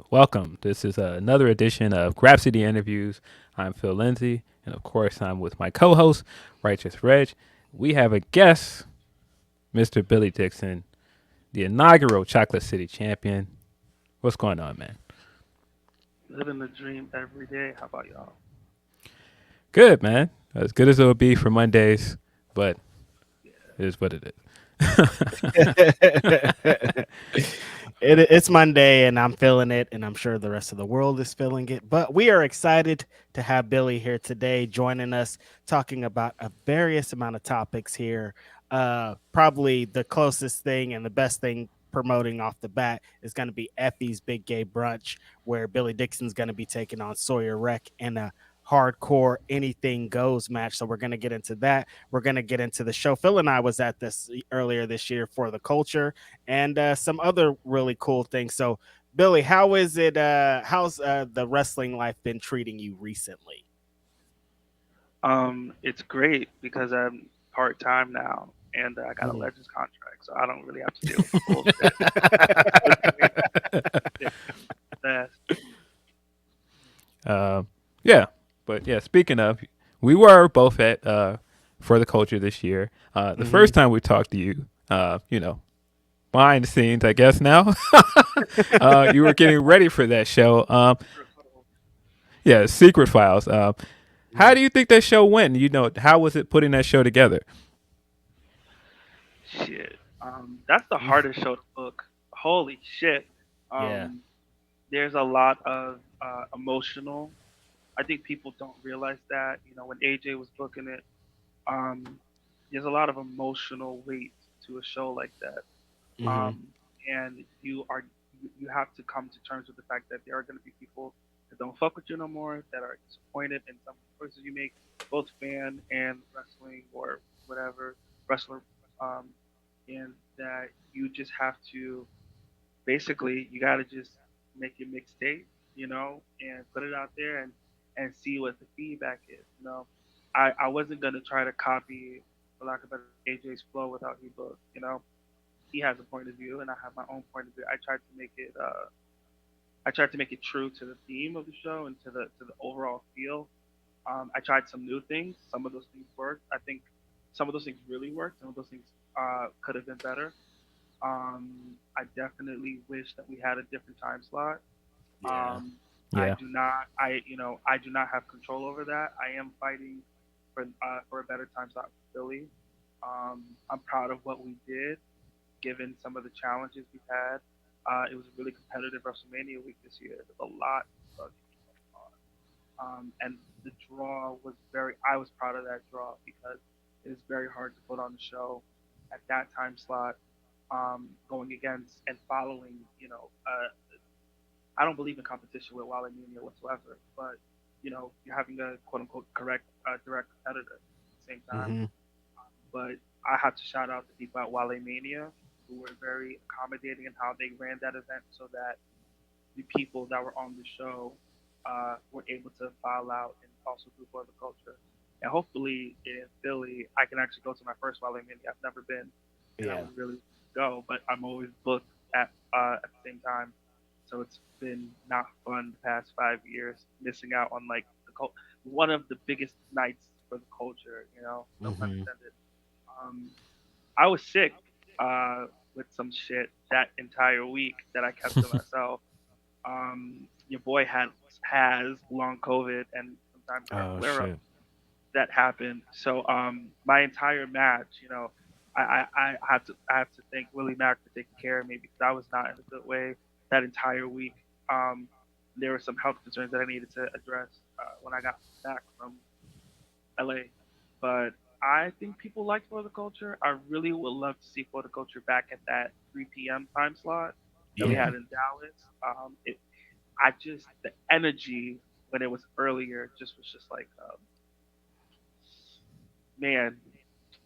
Welcome. This is another edition of Grapsody Interviews. I'm Phil Lindsay, and of course, I'm with my co host, Righteous Reg. We have a guest, Mr. Billy Dixon, the inaugural Chocolate City champion. What's going on, man? Living the dream every day. How about y'all? Good, man. As good as it will be for Mondays, but it is what it It's Monday and I'm feeling it, and I'm sure the rest of the world is feeling it. But we are excited to have Billy here today, joining us, talking about a various amount of topics here. Probably the closest thing and the best thing promoting off the bat is going to be Effie's Big Gay Brunch, where Billy Dixon's going to be taking on Sawyer Wreck in a hardcore anything goes match. So we're going to get into that. We're going to get into the show. Phil and I was at this earlier this year for the culture and some other really cool things. So, Billy, how is it? How's the wrestling life been treating you recently? It's great because I'm part time now and I got a Mhm. Legends contract, so I don't really have to deal with the bullshit. So it's great. It's best. is. Yeah, but yeah, speaking of, we were both at For the Culture this year. The Mhm. first time we talked to you, behind the scenes, I guess now, you were getting ready for that show. Yeah, Secret Files. How Mhm. do you think that show went? How was it putting that show together? Shit. That's the hardest show to book. Holy shit. Yeah. Um, there's a lot of emotional. I think people don't realize that. When AJ was booking it, um, there's a lot of emotional weight to a show like that. Mhm. um, and you have to come to terms with the fact that there are going to be people that don't fuck with you no more, that are disappointed in some of the choices you make, both fan and wrestling or whatever wrestler, um, and that you just have to basically you got to just make your mixtape, and put it out there and see what the feedback is. I wasn't gonna try to copy, for lack of a better, AJ's flow without he book. He has a point of view and I have my own point of view. I tried to make it true to the theme of the show and to the overall feel. I tried some new things. Some of those things worked. I think some of those things really worked. Some of those things could have been better. I definitely wish that we had a different time slot. Yeah. Yeah, I do not have control over that. I am fighting for a better time slot for Philly. I'm proud of what we did given some of the challenges we've had. It was a really competitive WrestleMania week this year. There's a lot of going on. And the draw was I was proud of that draw because it is very hard to put on the show at that time slot, going against and following, I don't believe in competition with Wale Mania whatsoever, but, you're having a quote unquote correct, direct competitor at the same time. Mhm. But I have to shout out the people at Wale Mania who were very accommodating in how they ran that event so that the people that were on the show were able to file out and also do for the culture. And hopefully in Philly, I can actually go to my first Wale Mania. I've never been, and I Yeah. would really go, but I'm always booked at the same time. So it's been not fun the past 5 years, missing out on like one of the biggest nights for the culture. No pun Mhm. intended. Um, I was sick with some shit that entire week that I kept to myself. Your boy has long COVID and sometimes there are Oh flare ups shit. that happen. So my entire match, I have to thank Willie Mack for taking care of me because I was not in a good way that entire week. Um, there were some health concerns that I needed to address when I got back from LA. But I think people like For the Culture. I really would love to see For the Culture back at that 3 p.m. time slot that we Yeah. had in Dallas. The energy when it was earlier just was just like, man,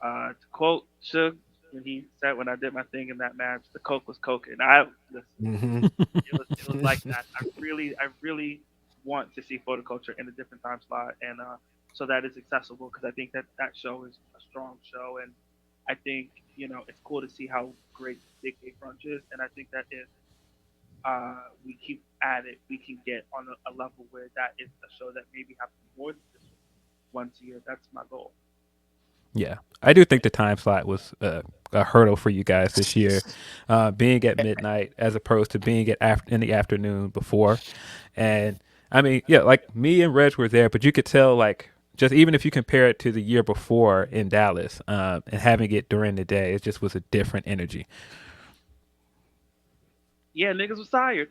to quote Suge when he said when I did my thing in that match, the coke was coking. I listen, Mhm. it was like that. I really want to see photo culture in a different time slot, and so that is accessible because I think that show is a strong show, and I think it's cool to see how great Big Gay Brunch is, and I think that if we keep at it, we can get on a level where that is a show that maybe happens more than just once a year. That's my goal. Yeah, I do think the time slot was a hurdle for you guys this year, being at midnight as opposed to being at in the afternoon before. And I mean, yeah, like me and Reg were there, but you could tell like just even if you compare it to the year before in Dallas, and having it during the day, it just was a different energy. Yeah, niggas was tired.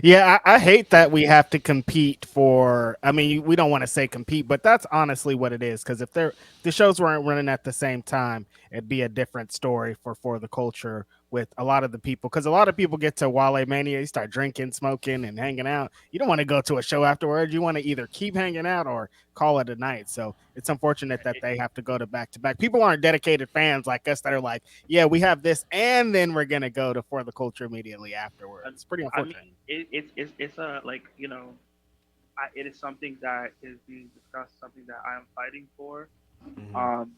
Yeah, I hate that we have to compete for. I mean, we don't want to say compete, but that's honestly what it is. Because if the shows weren't running at the same time, it'd be a different story for the culture with a lot of the people. Because a lot of people get to Wale Mania, you start drinking, smoking, and hanging out. You don't want to go to a show afterwards. You want to either keep hanging out or call it a night. So it's unfortunate that they have to go to back to back. People aren't dedicated fans like us that are like, yeah, we have this, and then we're gonna go to for the culture immediately afterwards. It's pretty I unfortunate. mean, it's a like it is something that is being discussed, something that I am fighting for. Hmm. Um,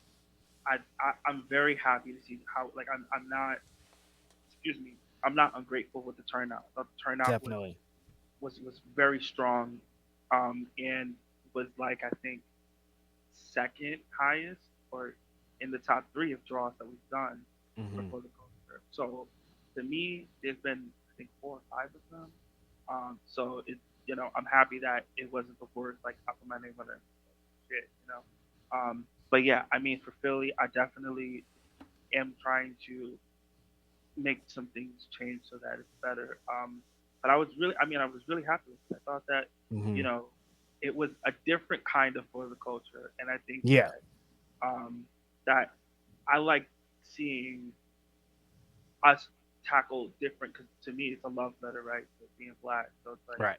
I'm very happy to see how like I'm not, excuse me, I'm not ungrateful with the turnout. The turnout Definitely. was very strong, and was like I think second highest or in the top three of draws that we've done Hmm. for the culture. So to me, there's been I think 4 or 5 of them. So it I'm happy that it wasn't the worst. Like I put my name on it, shit. But yeah, I mean for Philly, I definitely am trying to make some things change so that it's better. But I was really happy with it. I thought that, you Hmm. know, it was a different kind of for the culture, and I think Yeah. that I like seeing us tackle different because to me it's a love letter, right? To being black, so it's like Right.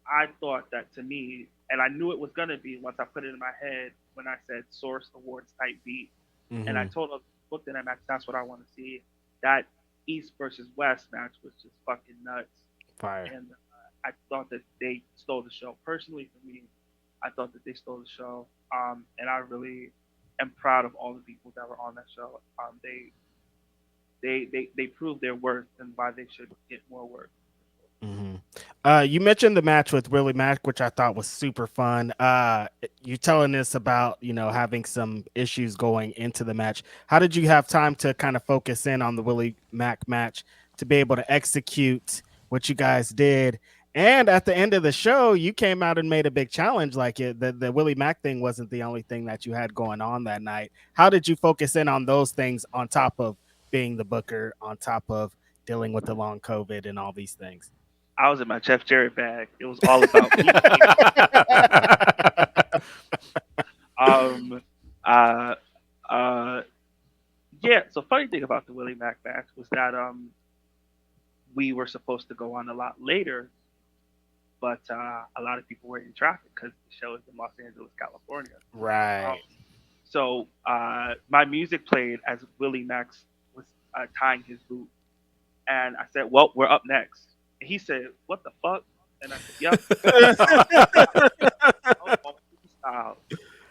I thought that to me, and I knew it was gonna be once I put it in my head when I said Source Awards type beat, and I Hmm. told them booked in that match. That's what I want to see. That East versus West match was just fucking nuts, Fire. and I thought that they stole the show. Personally, for me, I thought that they stole the show, and I really am proud of all the people that were on that show. They proved their worth and why they should get more work. Hmm. You mentioned the match with Willie Mack, which I thought was super fun. You telling us about having some issues going into the match. How did you have time to kind of focus in on the Willie Mack match to be able to execute what you guys did? And at the end of the show, you came out and made a big challenge. Like the Willie Mack thing wasn't the only thing that you had going on that night. How did you focus in on those things on top of being the booker, on top of dealing with the long COVID and all these things? I was in my Jeff Jarrett bag. It was all about me. Um, uh, uh, yeah. So funny thing about the Willie Mack match was that we were supposed to go on a lot later, but a lot of people were in traffic because the show is in Los Angeles, California. Um, Right. so my music played as Willie Max was tying his boot, and I said, "Well, we're up next." And he said, "What the fuck?" And I said, "Yep, um, that was all freestyle.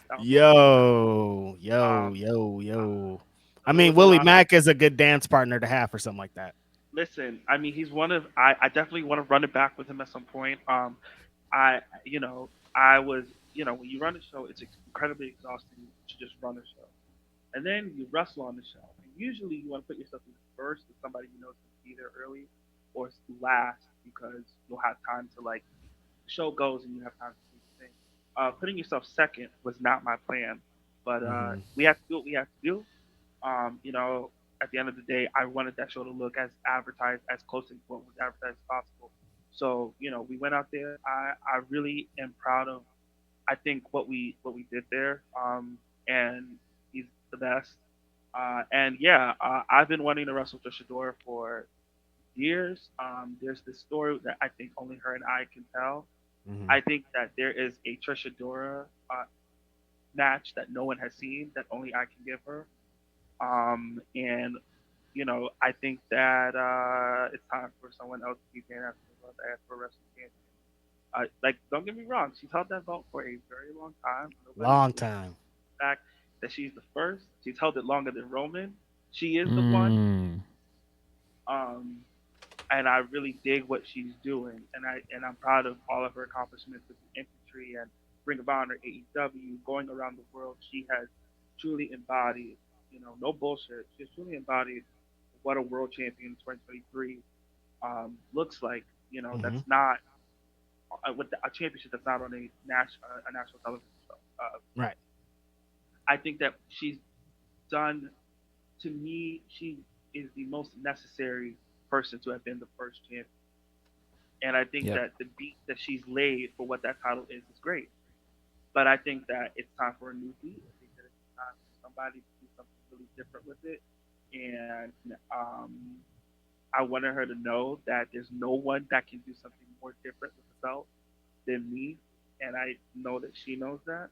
That was all freestyle." Yo, yo, Um, yo, uh, yo. I so there mean, was a Willie lot of Mack is a good dance partner to have for something like that. listen. I mean, he's one of I definitely want to run it back with him at some point. I I was when you run a show, it's incredibly exhausting to just run a show, and then you wrestle on the show. And usually, you want to put yourself in first with somebody you know is going to be there early, or last because you'll have time to like the show goes and you have time to do the thing. Putting yourself second was not my plan, but Hmm. we have to do what we have to do. At the end of the day, I wanted that show to look as advertised, as close to what was advertised as possible. So, we went out there. I really am proud of, I think what we did there. And he's the best. And yeah, I've been wanting to wrestle Joshador for years. There's this story that I think only her and I can tell. Hmm. I think that there is a Trishadora match that no one has seen that only I can give her. And I think that it's time for someone else to be paying after the belt as for wrestling champion. Like, don't get me wrong, she's held that belt for a very long time. Nobody Long is time. the fact that she's the first. She's held it longer than Roman. She is the one. Mm. Um, and I really dig what she's doing, and I'm proud of all of her accomplishments with the infantry and Ring of Honor, AEW, going around the world. She has truly embodied, no bullshit. She's truly embodied what a world champion in 2023 looks like. Hmm. That's not with a championship that's not on a national television show. Right. I think that she's done. To me, she is the most necessary person to have been the first champion. And I think Yep. that the beat that she's laid for what that title is great. But I think that it's time for a new beat. I think that it's time for somebody to do something really different with it. And I wanted her to know that there's no one that can do something more different with the belt than me. And I know that she knows that.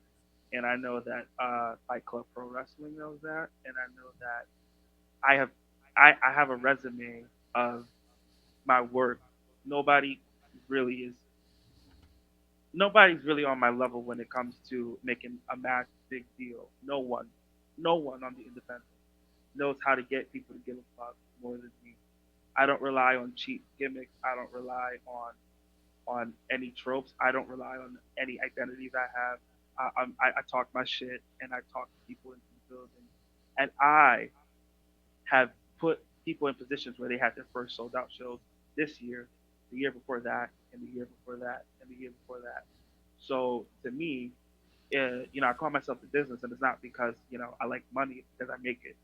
And I know that Fight Club Pro Wrestling knows that. And I know that I have I have a resume of my work. Nobody really is nobody's really on my level when it comes to making a match big deal. No one on the independent knows how to get people to give a fuck more than me. I don't rely on cheap gimmicks. I don't rely on any tropes. I don't rely on any identities I have. I talk my shit and I talk to people into the building, and I have put people in positions where they had their first sold out shows this year, the year before that, and the year before that, and the year before that. So to me, I call myself a business, and it's not because I like money; it's because I make it.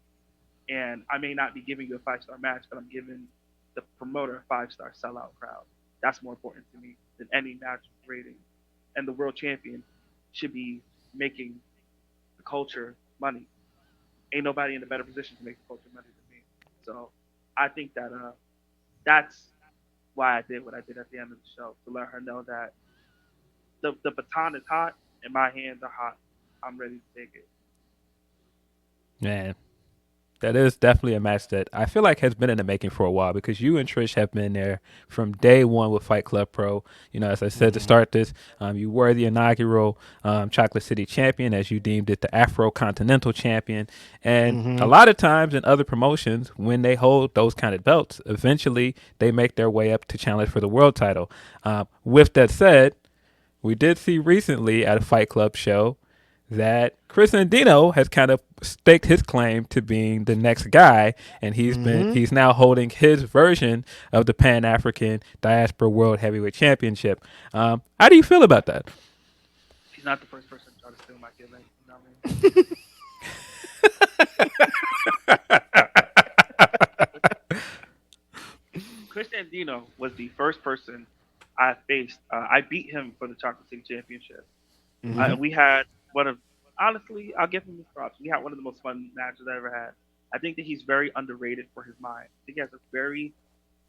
And I may not be giving you a 5-star match, but I'm giving the promoter a 5-star sellout crowd. That's more important to me than any match rating. And the world champion should be making the culture money. Ain't nobody in a better position to make the culture money than me. So I think that that's why I did what I did at the end of the show, to let her know that the baton is hot and my hands are hot. I'm ready to take it. Man, that is definitely a match that I feel like has been in the making for a while because you and Trish have been there from day one with Fight Club Pro. As I said to Hmm. start this, you were the inaugural Chocolate City champion, as you deemed it, the Afro Continental champion. And a Hmm. lot of times in other promotions, when they hold those kind of belts, eventually they make their way up to challenge for the world title. With that said, we did see recently at a Fight Club show that Chris Andino has kind of staked his claim to being the next guy, and Hmm. he's now holding his version of the Pan African Diaspora World Heavyweight Championship. How do you feel about that? He's not the first person to try to steal my gimmick. You know what I mean? Chris Andino was the first person I faced. I beat him for the Chocolate City Championship. Hmm. We had one of, honestly, I'll give him his props. We had one of the most fun matches I ever had. I think that he's very underrated for his mind. I think he has a very,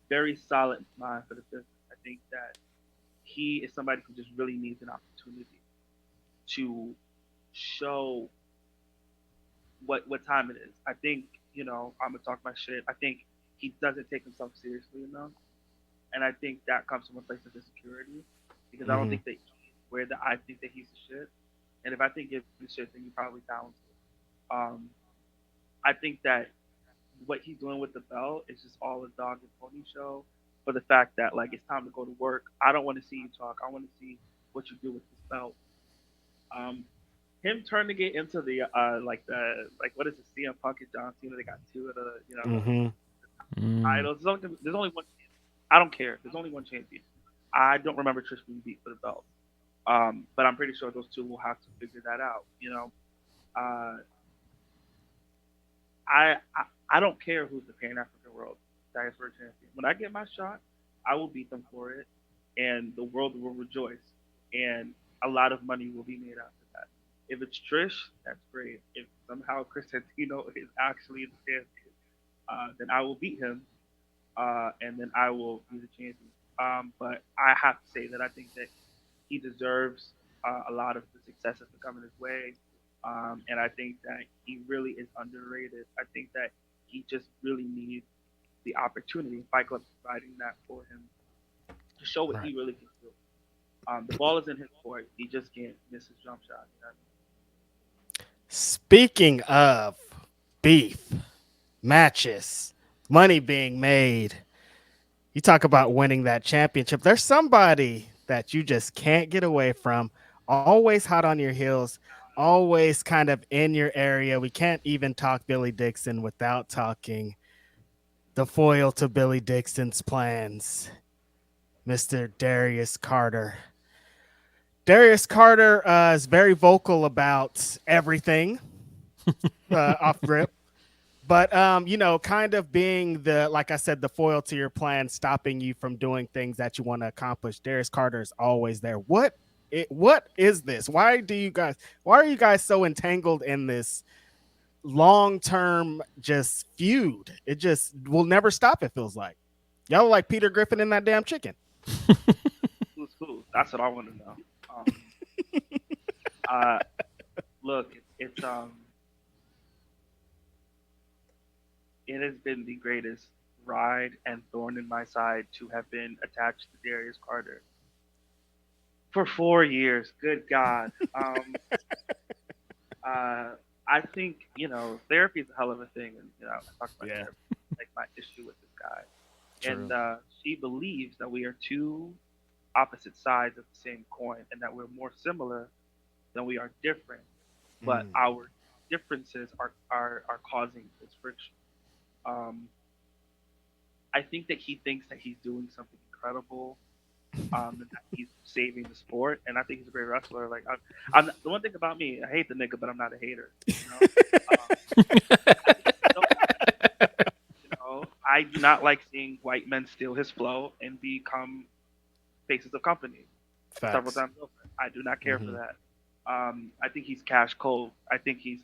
very solid mind for the business. I think that he is somebody who just really needs an opportunity to show what time it is. I think, I'm gonna talk my shit. I think he doesn't take himself seriously enough, and I think that comes from a place of insecurity because I don't Hmm. think that he's where that I think that he's the shit. And if I think you're the shit, then you probably talented. Um, I think that what he's doing with the belt is just all a dog and pony show for the fact that like it's time to go to work. I don't want to see you talk. I want to see what you do with this belt. Um, him turning it into the like what is it, CM Punk and John Cena? They got two of the Hmm. Mm, titles. There's only one. I don't care. There's only one champion. I don't remember Trish being beat for the belt. But I'm pretty sure those two will have to figure that out. Uh, I don't care who's the Pan African World Diaspora Champion. When I get my shot, I will beat them for it, and the world will rejoice, and a lot of money will be made after that. If it's Trish, that's great. If somehow Chris Santino is actually the champion, then I will beat him, and then I will be the champion. But I have to say that I think that he deserves a lot of the success that's coming his way. And I think that he really is underrated. I think that he just really needs the opportunity. Fight Club's providing that for him to show what Right. he really can do. The ball is in his court. He just can't miss his jump shot. You know Speaking of beef matches, money being made. You talk about winning that championship. There's somebody that you just can't get away from, always hot on your heels, always kind of in your area. We can't even talk Billy Dixon without talking the foil to Billy Dixon's plans, Mr. Darius Carter. Darius Carter is very vocal about everything off rip. But kind of being the, like I said, the foil to your plan, stopping you from doing things that you want to accomplish. Darius Carter is always there. What is this? Why are you guys so entangled in this long term just feud? It just will never stop, it feels like. Y'all are like Peter Griffin in that damn chicken. Who's who? That's what I want to know. Uh, Look, it has been the greatest ride and thorn in my side to have been attached to Darius Carter for 4 years. Good God. I think therapy is a hell of a thing, and I talk about Yeah, therapy, like my issue with this guy, and true. she believes that we are two opposite sides of the same coin, and that we're more similar than we are different, but Mm. our differences are causing this friction. Um, I think that he thinks that he's doing something incredible, and that he's saving the sport. And I think he's a great wrestler. Like the one thing about me, I hate the nigga, but I'm not a hater. Um, I think he's dope. I do not like seeing white men steal his flow and become faces of company several Facts. times over. I do not care for Hmm. that. I think he's cash cold. I think he's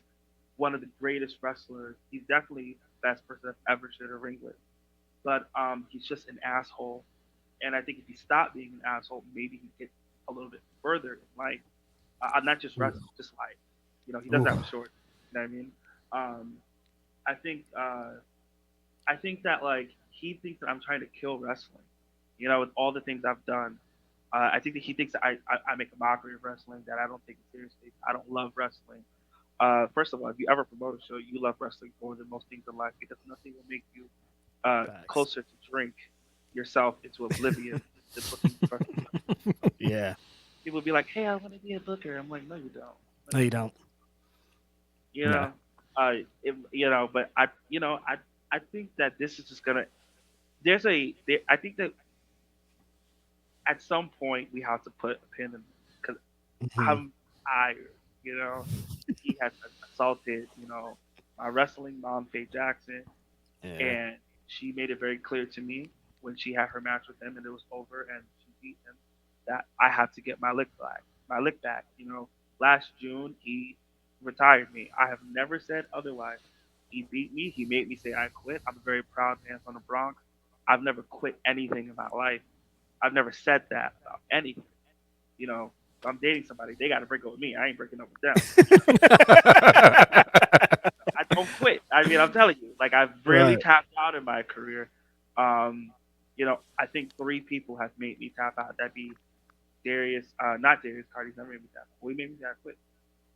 one of the greatest wrestlers. He's definitely the best person I've ever shared a ring with. But he's just an asshole. And I think if he stopped being an asshole, maybe he'd get a little bit further in life. Not just Ooh. wrestling, just life. He doesn't Ooh. have a short. You know what I mean? Um, I think that like he thinks that I'm trying to kill wrestling. With all the things I've done. I think that he thinks that I make a mockery of wrestling, that I don't take it seriously. I don't love wrestling. First of all, if you ever promote a show, you love wrestling more than most things in life, because nothing will make you Facts. closer to drink yourself into oblivion than booking professional wrestling. Yeah. People be like, "Hey, I want to be a booker." I'm like, "No, you don't. No, No, you you don't." don't. You No. know, but I think that this is just gonna. I think that at some point we have to put a pin in this, because Hmm. I'm tired. He has assaulted, my wrestling mom, Faye Jackson, Yeah. and she made it very clear to me when she had her match with him and it was over and she beat him, that I had to get my lick back. My lick back. Last June he retired me. I have never said otherwise. He beat me. He made me say I quit. I'm a very proud man from the Bronx. I've never quit anything in my life. I've never said that about anything. If I'm dating somebody, they got to break up with me. I ain't breaking up with them. I don't quit. I mean, I'm telling you, like I've really Right. tapped out in my career. I think three people have made me tap out. That'd be Darius, not Darius Carter. He's never made me tap out. We made me tap quit.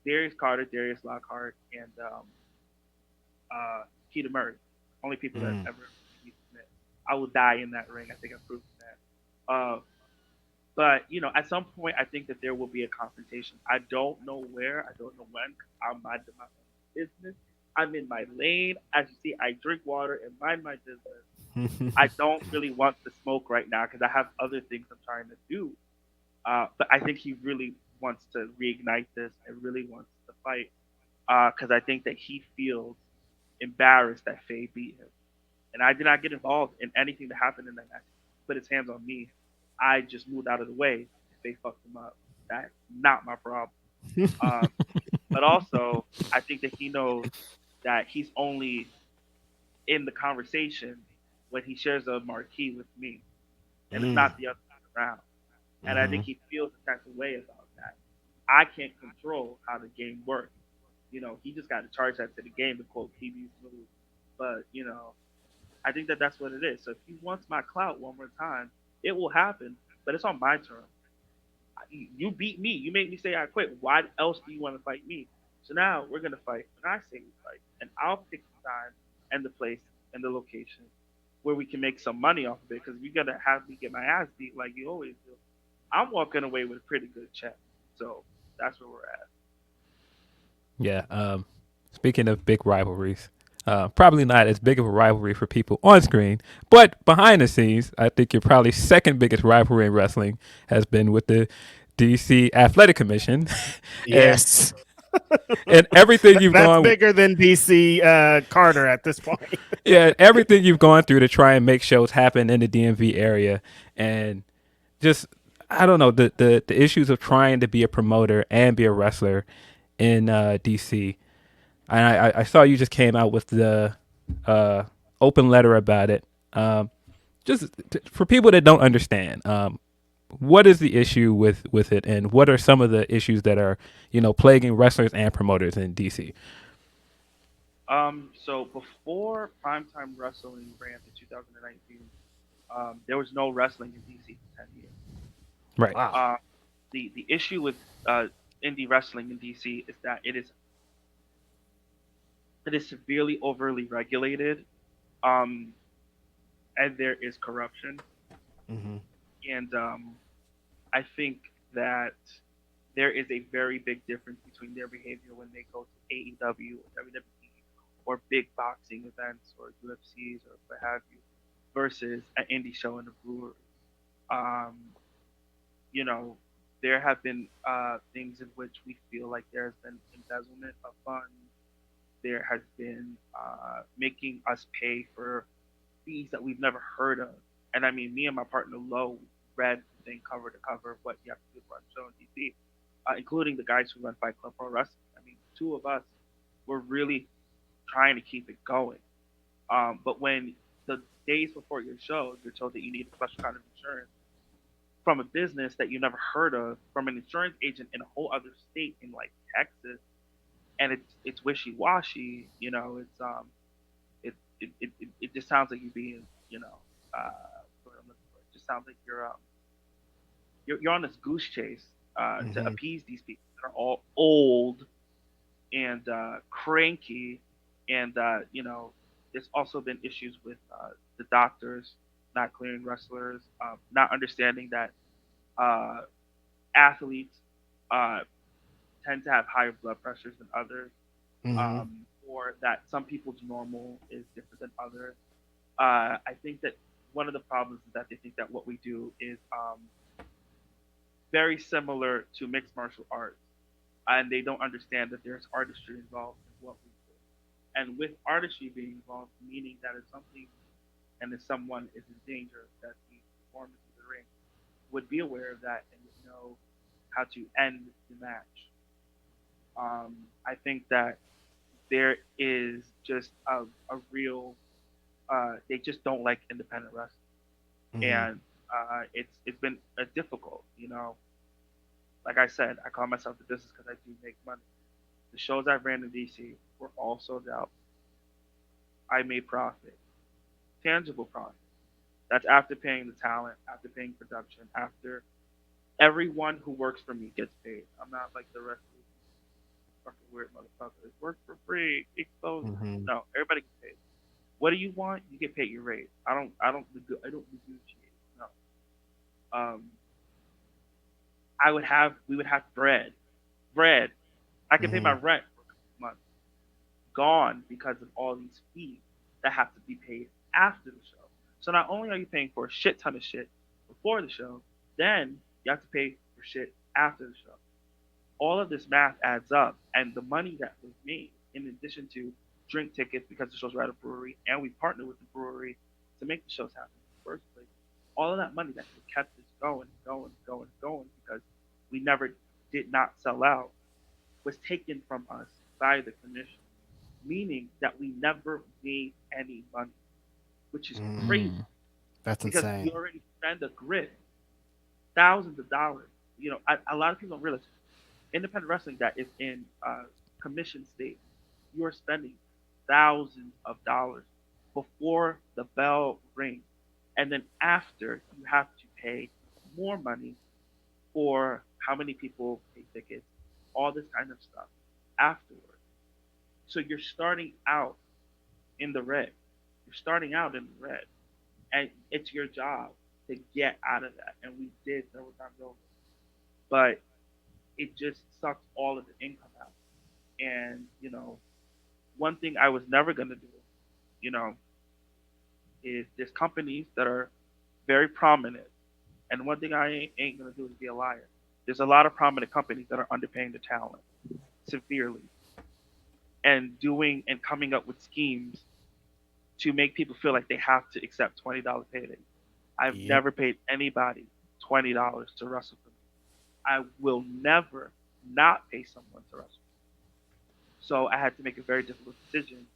Darius Carter, Darius Lockhart, and Keita Murray. Only people that Mm. ever made me submit. I will die in that ring. I think I've proven that. But at some point, I think that there will be a confrontation. I don't know where. I don't know when. I'm minding my own business. I'm in my lane. As you see, I drink water and mind my business. I don't really want the smoke right now because I have other things I'm trying to do. But I think he really wants to reignite this and really wants to fight, because I think that he feels embarrassed that Faye beat him. And I did not get involved in anything that happened in that match. He put his hands on me. I just moved out of the way. They fucked him up. That's not my problem. Um, but also, I think that he knows that he's only in the conversation when he shares a marquee with me, and it's Mm. not the other way around. And I think Hmm. he feels a type of way about that. I can't control how the game works. He just got to charge that to the game to quote PB's move. But I think that that's what it is. So if he wants my clout one more time, it will happen, but it's on my terms. You beat me. You made me say I quit. Why else do you want to fight me? So now we're gonna fight. When I say we fight, and I'll pick the time and the place and the location. where we can make some money off of it. Because if you're gonna have me get my ass beat like you always do, I'm walking away with a pretty good check. So that's where we're at. Yeah. Speaking of big rivalries, probably not as big of a rivalry for people on screen, but behind the scenes, I think your probably second biggest rivalry in wrestling has been with the DC Athletic Commission, and Yes. and everything you've That's gone, bigger than DC Carter at this point. yeah, everything you've gone through to try and make shows happen in the DMV area, and just I don't know the issues of trying to be a promoter and be a wrestler in DC. And I saw you just came out with the uh, open letter about it. For people that don't understand, what is the issue with it, and what are some of the issues that are plaguing wrestlers and promoters in DC? So before Primetime Wrestling ran in 2019, there was no wrestling in DC for 10 years. Right. Wow. The issue with uh, indie wrestling in DC is that it is severely overly regulated, um, and there is corruption. Hmm. And I think that there is a very big difference between their behavior when they go to AEW or WWE or big boxing events or UFCs or what have you, versus an indie show in a brewery. Um, you know, there have been things in which we feel like there has been embezzlement of funds. There has been making us pay for fees that we've never heard of. And I mean, me and my partner Lo read the thing cover to cover of what you have to do to run a show in DC, including the guys who run Fight Club Pro Wrestling. I mean, two of us were really trying to keep it going. But when the days before your show, you're told that you need a special kind of insurance from a business that you never heard of, from an insurance agent in a whole other state in like Texas, and it's wishy washy. It just sounds like you're being, what I'm looking for. It just sounds like you're on this goose chase to Hmm. appease these people that are all old and cranky, and there's also been issues with the doctors not clearing wrestlers, not understanding that uh, athletes uh, tend to have higher blood pressures than others, Hmm. or that some people's normal is different than others. I think that one of the problems is that they think that what we do is very similar to mixed martial arts, and they don't understand that there's artistry involved in what we do. And with artistry being involved, meaning that if something and if someone is in danger, that the performance of the ring would be aware of that and would know how to end the match. I think that there is just a real they just don't like independent wrestling, Hmm. and it's been difficult. Like I said, I call myself the business because I do make money. The shows I ran in DC were all sold out. I made profit, tangible profit. That's after paying the talent, after paying production, after everyone who works for me gets paid. I'm not like the rest of these fucking weird motherfuckers. Work for free, exposure. Hmm. No, everybody gets paid. What do you want? You get paid your rate. I don't negotiate. No. Um, we would have bread. Bread. I can pay my Hmm. rent for a couple months. Gone because of all these fees that have to be paid after the show. So not only are you paying for a shit ton of shit before the show, then you have to pay for shit after the show. All of this math adds up, and the money that was made, in addition to drink tickets because the shows were at a brewery, and we partnered with the brewery to make the shows happen in the first place. All of that money that kept us going, going, going, going, because we never did not sell out, was taken from us by the commission, meaning that we never made any money, which is Hmm. crazy Mm. That's because we insane. already spent a grid, thousands of dollars. A lot of people don't realize independent wrestling that is in commission state, you are spending thousands of dollars before the bell rings, and then after you have to pay more money for how many people pay tickets, all this kind of stuff afterward. So you're starting out in the red. You're starting out in the red. and it's your job to get out of that, and we did several times over, but it just sucks all of the income out. And one thing I was never gonna do, you know, is there's companies that are very prominent, and one thing I ain't gonna do is be a liar. There's a lot of prominent companies that are underpaying the talent severely and doing and coming up with schemes to make people feel like they have to accept $20 payday. I've Yep. never paid anybody $20 to wrestle for me. I will never not pay someone to wrestle. So I had to make a very difficult decision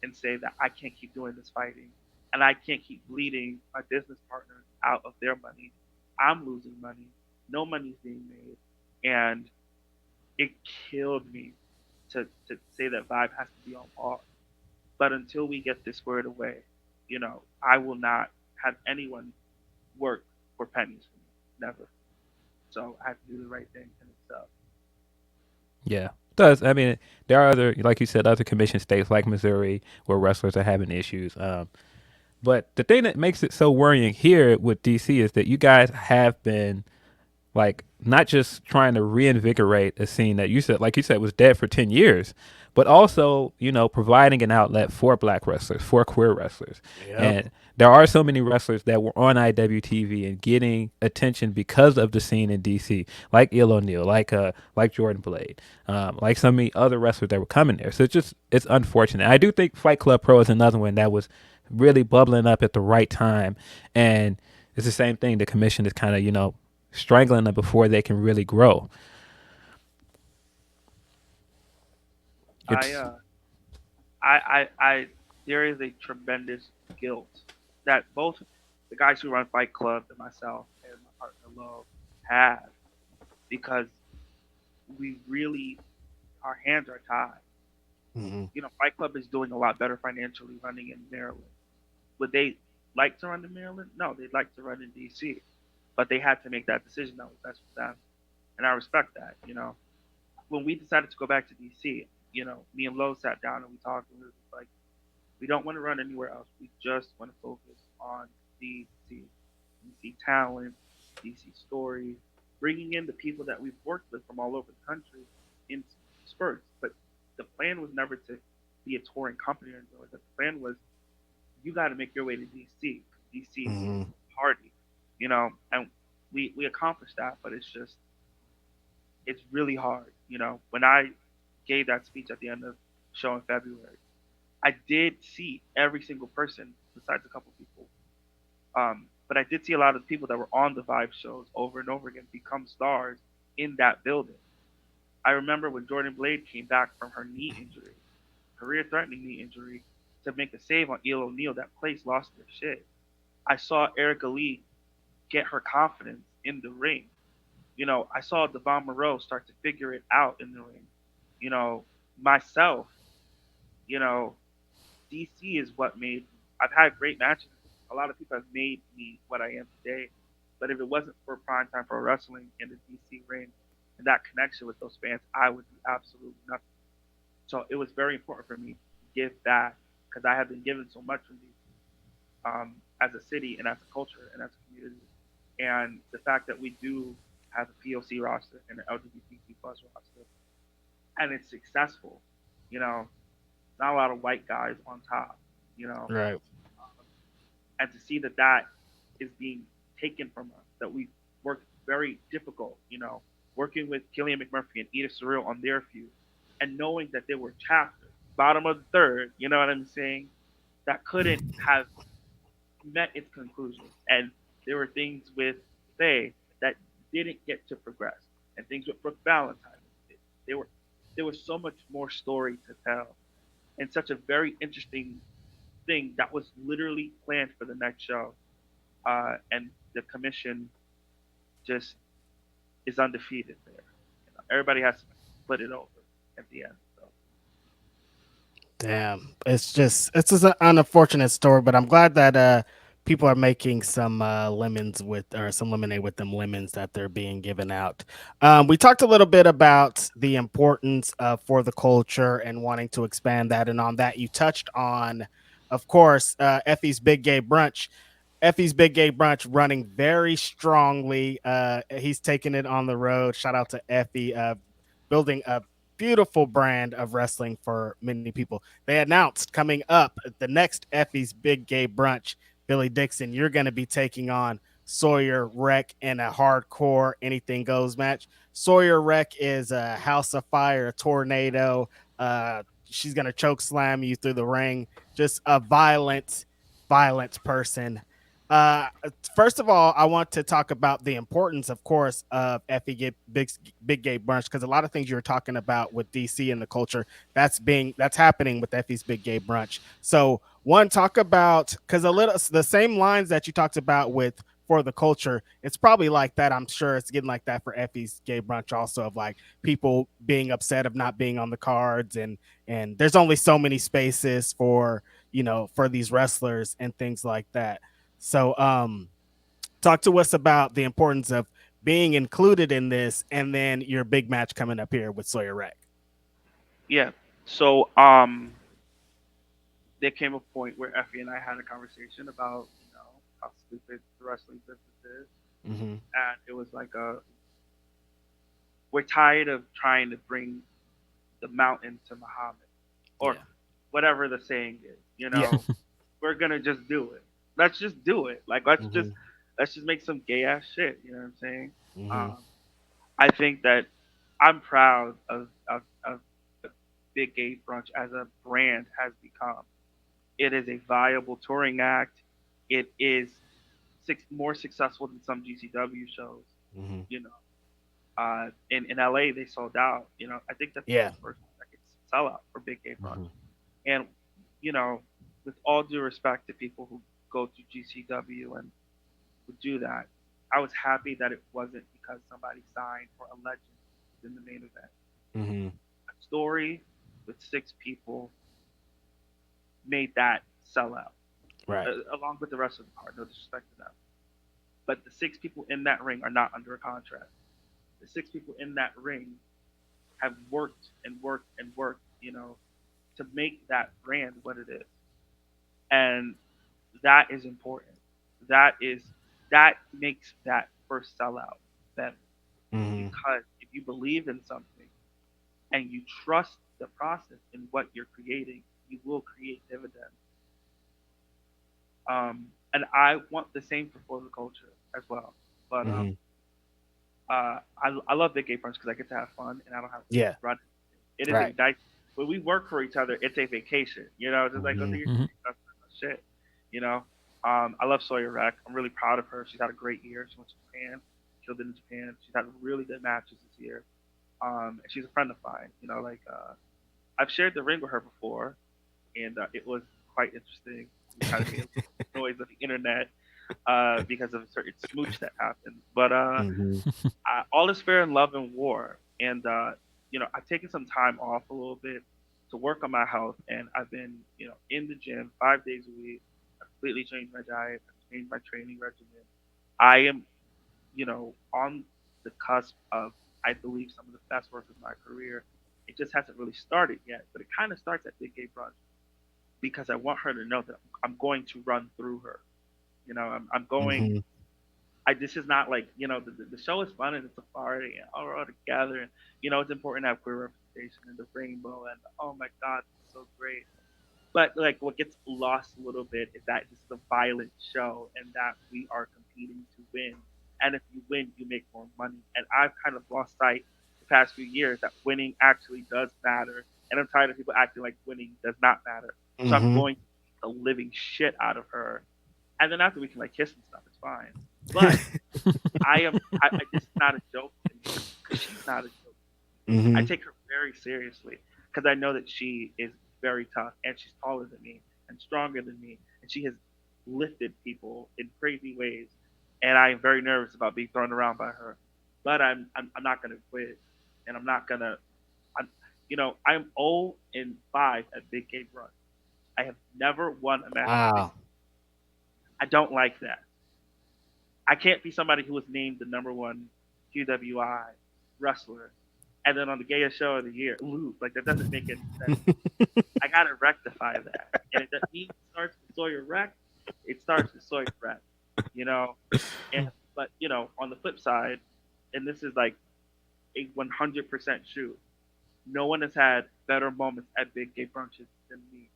and say that I can't keep doing this fighting, and I can't keep bleeding my business partners out of their money. I'm losing money. No money's being made. And it killed me to say that Vibe has to be on pause. But until we get this squared away, I will not have anyone work for pennies for me. Never. So I have to do the right thing and it's Yeah. Does I mean there are other, like you said, other commission states like Missouri where wrestlers are having issues. But the thing that makes it so worrying here with DC is that you guys have been like not just trying to reinvigorate a scene that like you said, was dead for 10 years, but also, providing an outlet for black wrestlers, for queer wrestlers. Yep. And there are so many wrestlers that were on IWTV and getting attention because of the scene in DC, like Il O'Neill, like Jordan Blade, like so many other wrestlers that were coming there. So it's unfortunate. I do think Fight Club Pro is another one that was really bubbling up at the right time, and it's the same thing. The commission is kind of strangling them before they can really grow. I It's there is a tremendous guilt that both the guys who run Fight Club and myself and my partner Lo have, because we really, our hands are tied. Hmm. Fight Club is doing a lot better financially running in Maryland. Would they like to run in Maryland? No, they'd like to run in DC, but they had to make that decision that was best for them, and I respect that. When we decided to go back to DC, me and Lo sat down and we talked, and we were just like, we don't want to run anywhere else. We just want to focus on DC. DC talent, DC stories, bringing in the people that we've worked with from all over the country in spurts. But the plan was never to be a touring company or anything like that. The plan was you got to make your way to DC. DC is Hmm. party, and we accomplished that. But it's really hard. When I gave that speech at the end of the show in February, I did see every single person besides a couple people. But I did see a lot of people that were on the Vibe shows over and over again become stars in that building. I remember when Jordan Blade came back from her knee injury, career-threatening knee injury, to make a save on Il O'Neill. That place lost their shit. I saw Erica Lee get her confidence in the ring. I saw Devon Moreau start to figure it out in the ring. You know, myself, you know, DC is what made me. I've had great matches. A lot of people have made me what I am today. But if it wasn't for Primetime Pro Wrestling in the DC ring and that connection with those fans, I would do absolutely nothing. So it was very important for me to give back because I have been given so much from these as a city and as a culture and as a community. And the fact that we do have a POC roster and an LGBTQ plus roster, and it's successful, you know, not a lot of white guys on top, you know, Right. and to see that that is being taken from us, that we worked very difficult, working with Killian McMurphy and Edith Surreal on their feud, and knowing that they were chapters, bottom of the third, you know what I'm saying, that couldn't have met its conclusion. And there were things with Faye that didn't get to progress, and things with Brooke Valentine. They were there was so much more story to tell, and such a very interesting thing that was literally planned for the next show. And the commission just is undefeated there. Everybody has to put it over at the end. So Damn, it's just an unfortunate story, but I'm glad that people are making some lemons with or some lemonade with them lemons that they're being given out. We talked a little bit about the importance for the culture and wanting to expand that, and on that you touched on, of course, Effie's Big Gay Brunch. Effie's Big Gay Brunch running very strongly. He's taking it on the road. Shout out to Effie, building a beautiful brand of wrestling for many people. They announced coming up at the next Effie's Big Gay Brunch, Billy Dixon, you're going to be taking on Sawyer Wreck in a hardcore anything goes match. Sawyer Wreck is a house of fire, a tornado. She's going to choke slam you through the ring. Just a violent person. Uh, First of all, I want to talk about the importance, of course, of Big Gay Brunch, because a lot of things you were talking about with DC and the culture that's happening with Effie's Big Gay Brunch. So, one, talk about, because a little the same lines that you talked about with for the culture, it's probably like that. I'm sure it's getting like that for Effie's Gay Brunch, also, of like people being upset of not being on the cards, and there's only so many spaces for for these wrestlers and things like that. So, talk to us about the importance of being included in this, and then your big match coming up here with Sawyer Wreck. Yeah. So there came a point where Effie and I had a conversation about how stupid the wrestling business is, Mm-hmm. and it was like we're tired of trying to bring the mountain to Muhammad, or Yeah. whatever the saying is. Yeah. We're gonna just do it. Let's just do it. Like let's just Mm-hmm. let's just make some gay ass shit. You know what I'm saying? Mm-hmm. Um, I think that I'm proud of Big Gay Brunch as a brand has become. It is a viable touring act. It is more successful than some GCW shows. Mm-hmm. You know, in LA they sold out. I think that's Yeah. the first second sellout for Big Gay Brunch. Mm-hmm. And you know, with all due respect to people who go to GCW and would do that, I was happy that it wasn't because somebody signed for a legend in the main event. Mm-hmm. A story with six people made that sellout, Right. along with the rest of the card. No disrespect to them, but the six people in that ring are not under a contract. The six people in that ring have worked and worked and worked, to make that brand what it is, and that is important. That is that makes that first sellout better, Mm-hmm. because if you believe in something and you trust the process in what you're creating, you will create dividends. And I want the same for the culture as well. But Mm-hmm. I love Big Gay Brunch because I get to have fun and I don't have to Yeah. run. It is a Right. nice when we work for each other. It's a vacation, Just like, oh, Mm-hmm. here's Hmm. shit, you know. I love Sawyer Rack. I'm really proud of her. She's had a great year. She went to Japan, killed it in Japan. She's had really good matches this year. And she's a friend of mine. I've shared the ring with her before, and it was quite interesting. We kind of made a noise on the internet because of a certain smooch that happened. But Mm-hmm. all is fair in love and war. And I've taken some time off a little bit to work on my health, and I've been, in the gym 5 days a week. I've completely changed my diet. I've changed my training regimen. I am, on the cusp of, I believe, some of the best work of my career. It just hasn't really started yet, but it kind of starts at Big Gay Brunch because I want her to know that I'm going to run through her. I'm going. Mm-hmm. This is not like the show is fun and it's a party and all we're all together, and it's important to have queer representation and the rainbow, and oh my god, it's so great. But like what gets lost a little bit is that this is a violent show and that we are competing to win. And if you win, you make more money. And I've kind of lost sight the past few years that winning actually does matter. And I'm tired of people acting like winning does not matter. So I'm Mm-hmm. going to beat the living shit out of her. And then after we can like kiss and stuff, it's fine. But this is not a joke to me because she's not a joke. I Mm-hmm. take her very seriously because I know that she is very tough and she's taller than me and stronger than me, and she has lifted people in crazy ways. And I am very nervous about being thrown around by her, but I'm not gonna quit, and I'm not gonna. I'm 0-5 at Big Gay Run. I have never won a match at Big. Wow. I don't like that. I can't be somebody who was named the number one QWI wrestler and then on the gayest show of the year lose. Like that doesn't make any sense. I gotta rectify that. And it means it starts with Sawyer Wreck. It starts with Sawyer Wreck. you know. And but on the flip side, and this is like a 100% true. No one has had better moments at big gay brunches than me,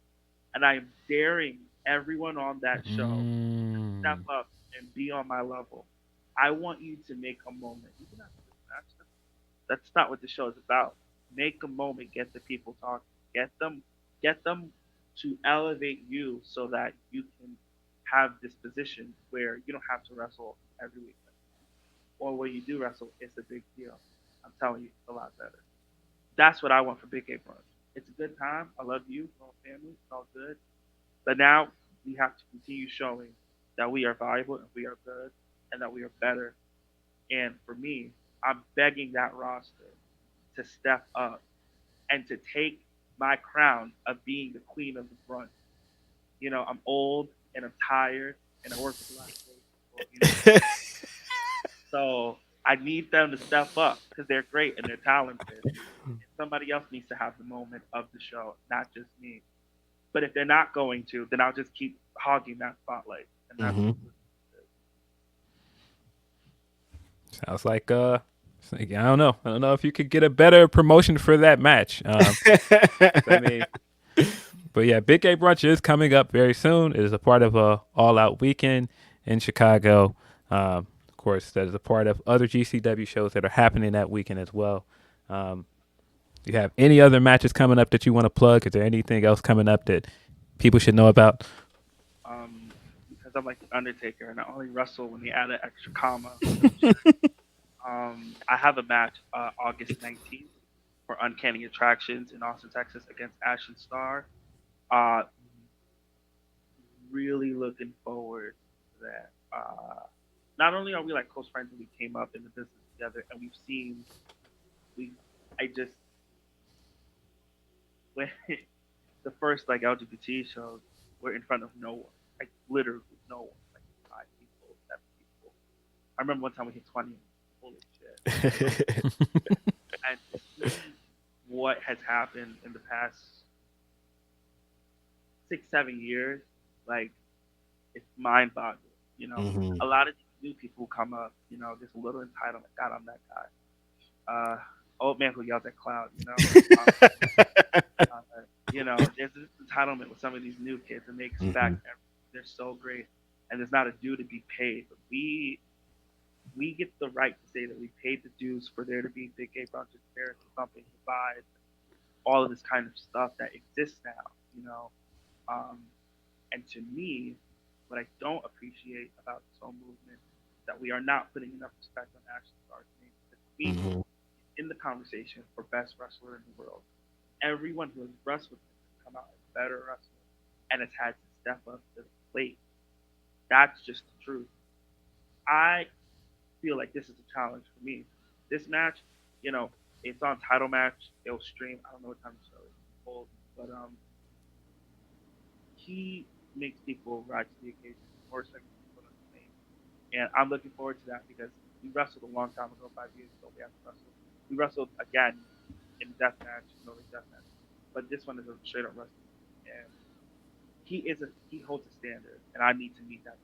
and I am daring everyone on that show to step Mm. up and be on my level. I want you to make a moment, even after this match. That's not what the show is about. Make a moment, get the people talking, get them to elevate you so that you can have this position where you don't have to wrestle every week, or when you do wrestle, it's a big deal. I'm telling you, it's a lot better. That's what I want for Big Gay Brunch. It's a good time. I love you, our family. It's all good. But now we have to continue showing that we are valuable and we are good and that we are better. And for me, I'm begging that roster to step up and to take my crown of being the queen of the brunch. I'm old and I'm tired and I work with a lot of great people. So I need them to step up because they're great and they're talented. Somebody else needs to have the moment of the show, not just me. But if they're not going to, then I'll just keep hogging that spotlight, and that's Hmm. Sounds like I don't know. I don't know if you could get a better promotion for that match. I mean, but yeah, Big Gay Brunch is coming up very soon. It is a part of a all out weekend in Chicago. Of course, that is a part of other GCW shows that are happening that weekend as well. Um, do you have any other matches coming up that you want to plug? Is there anything else coming up that people should know about? um, because I'm like the Undertaker, and I only wrestle when they add an extra comma. I have a match August 19th for Uncanny Attractions in Austin, Texas, against Ashton Starr. Uh, really looking forward to that. Not only are we like close friends and we came up in the business together, and we, I just when the first like LGBT shows were in front of no one, like literally no one, like 5 people, 7 people. I remember one time we hit 20. Holy shit! And to see what has happened in the past 6, 7 years, like it's mind boggling. Hmm. A lot of these new people who come up, there's a little entitlement. God, I'm that guy. Old man who yells at cloud. Um, there's this entitlement with some of these new kids, and they expect Hmm. they're so great, and there's not a due to be paid. But we get the right to say that we paid the dues for there to be big gay brunches, there to something to buy, all of this kind of stuff that exists now. You know, um, and to me, what I don't appreciate about this whole movement is that we are not putting enough respect on Ashley Starr's name. Because to me, Hmm. in the conversation for best wrestler in the world, everyone who has wrestled him has come out as a better wrestler and has had to step up to the plate. That's just the truth. I feel like this is a challenge for me. This match, you know, it's on title match. It'll stream. I don't know what time the show is old, but he makes people rise to the occasion. More respect to people in his name, and I'm looking forward to that because we wrestled a long time ago, 5 years ago. We have to wrestle. We wrestled again in death match, death match, but this one is a straight up wrestling, and he holds a standard, and I need to meet that.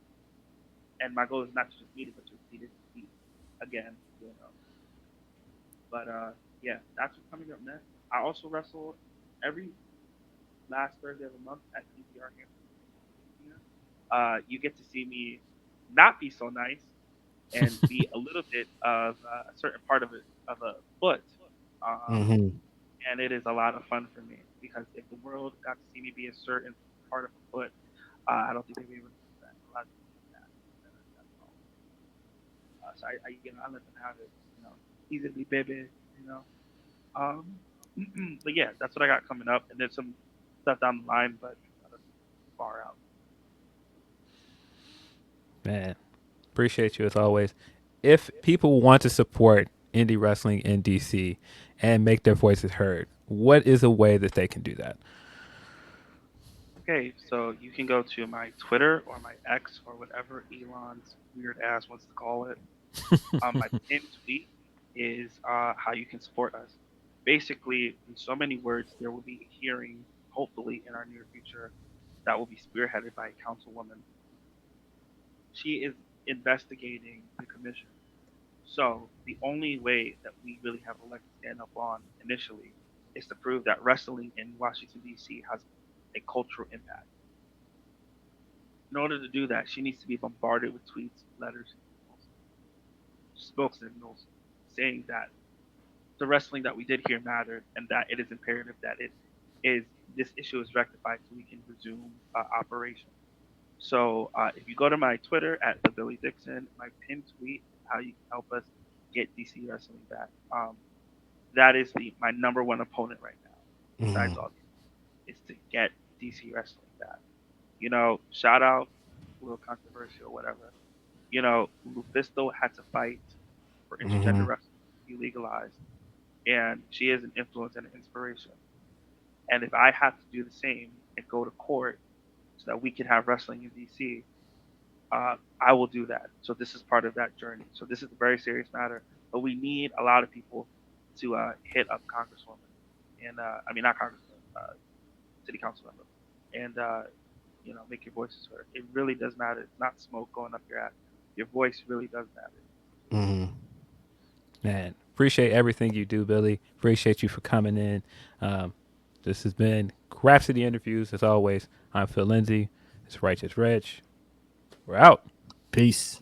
And my goal is not to just meet it, but to exceed it again. But yeah, that's what's coming up next. I also wrestle every last Thursday of the month at PPR Hampton. You get to see me not be so nice and be a little bit of a certain part of a foot. Um, Hmm. and it is a lot of fun for me because if the world got to see me be a certain part of a foot, I don't think they'd be able to do that. A lot of people do that. That's all. So I let them have it. Easily, baby. You know. Um, but yeah, that's what I got coming up, and there's some stuff down the line, but that's far out. Man, appreciate you as always. If people want to support indie wrestling in DC and make their voices heard, what is a way that they can do that? Okay, so you can go to my Twitter or my X or whatever Elon's weird ass wants to call it. My pinned tweet is how you can support us. Basically, in so many words, there will be a hearing, hopefully in our near future, that will be spearheaded by a councilwoman she is investigating the commission. So the only way that we really have a leg to stand up on initially is to prove that wrestling in Washington D.C. has a cultural impact. In order to do that, she needs to be bombarded with tweets, letters, smoke signals saying that the wrestling that we did here mattered and that it is imperative that it is this issue is rectified so we can resume operation. So if you go to my Twitter at the Billy Dixon, my pinned tweet is how you can help us get DC wrestling back. That is my number one opponent right now. Besides Mhm. all these, is to get DC wrestling back. Shout out, a little controversial, whatever. Lufisto had to fight for intergender Mhm. wrestling to be legalized, and she is an influence and an inspiration. And if I have to do the same and go to court so that we can have wrestling in DC, I will do that. So this is part of that journey. So this is a very serious matter, but we need a lot of people to hit up Congresswoman, and I mean not Congresswoman, City Council member, and make your voices heard. It really does matter. It's not smoke going up your ass. Your voice really does matter. Mhm. Man, appreciate everything you do, Billy. Appreciate you for coming in. Um, this has been Grapsody Interviews. As always, I'm Phil Lindsay. It's Righteous Reg. We're out. Peace.